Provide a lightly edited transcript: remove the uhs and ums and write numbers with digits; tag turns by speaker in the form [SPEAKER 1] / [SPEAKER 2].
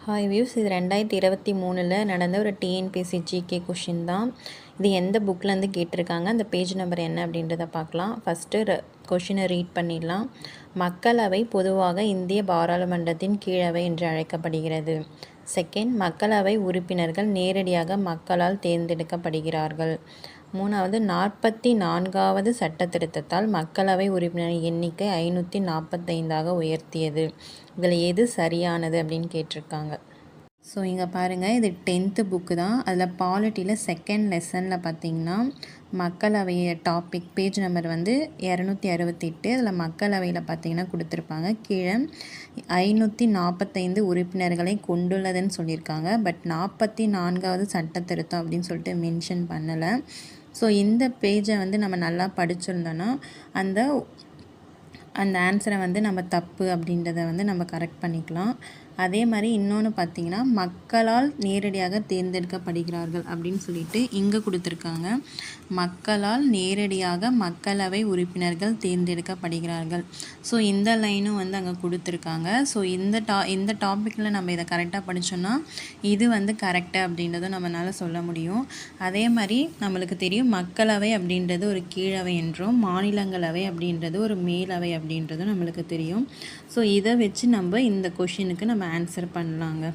[SPEAKER 1] Hi views, இது 2023 நடந்த ஒரு டிஎன்பிஎஸ்சி ஜிகே கொஷின் தான். இது எந்த புக்லேருந்து கேட்டிருக்காங்க, அந்த பேஜ் நம்பர் என்ன அப்படின்றத பார்க்கலாம். ஃபஸ்ட்டு கொஷினை ரீட் பண்ணிடலாம். மக்களவை பொதுவாக இந்திய பாராளுமன்றத்தின் கீழவை என்று அழைக்கப்படுகிறது. செகண்ட், மக்களவை உறுப்பினர்கள் நேரடியாக மக்களால் தேர்ந்தெடுக்கப்படுகிறார்கள். மூணாவது, 44வது சட்ட திருத்தத்தால் மக்களவை உறுப்பினர் எண்ணிக்கை 545ஆக உயர்த்தியது. இதில் எது சரியானது அப்படின்னு கேட்டிருக்காங்க. ஸோ இங்கே பாருங்கள், இது 10th புக்கு தான். அதில் பாலிட்டியில் செகண்ட் லெசனில் பார்த்திங்கன்னா மக்களவைய டாபிக் பேஜ் நம்பர் 268. அதில் மக்களவையில் பார்த்திங்கன்னா கொடுத்துருப்பாங்க. கீழே 545 உறுப்பினர்களை கொண்டுள்ளதுன்னு சொல்லியிருக்காங்க. பட் 44வது சட்ட திருத்தம் அப்படின்னு சொல்லிட்டு மென்ஷன் பண்ணலை. ஸோ இந்த பேஜை நம்ம நல்லா படிச்சிருந்தோன்னா அந்த ஆன்சரை நம்ம தப்பு அப்படின்றத நம்ம கரெக்ட் பண்ணிக்கலாம். அதே மாதிரி இன்னொன்று பார்த்திங்கன்னா, மக்களால் நேரடியாக தேர்ந்தெடுக்கப்படுகிறார்கள் அப்படின்னு சொல்லிட்டு இங்கே கொடுத்துருக்காங்க. மக்களால் நேரடியாக மக்களவை உறுப்பினர்கள் தேர்ந்தெடுக்கப்படுகிறார்கள். ஸோ இந்த லைனும் அங்கே கொடுத்துருக்காங்க. ஸோ இந்த டாப்பிக்கில் நம்ம இதை கரெக்டாக படித்தோன்னா இது கரெக்டு அப்படின்றதும் நம்மளால் சொல்ல முடியும். அதே மாதிரி நம்மளுக்கு தெரியும், மக்களவை அப்படின்றது ஒரு கீழவை என்றும் மாநிலங்களவை அப்படின்றது ஒரு மேலவை அப்படின்றதும் நம்மளுக்கு தெரியும். ஸோ இதை வச்சு நம்ம இந்த கொஷினுக்கு நம்ம ஆன்சர் பண்ணலாங்க.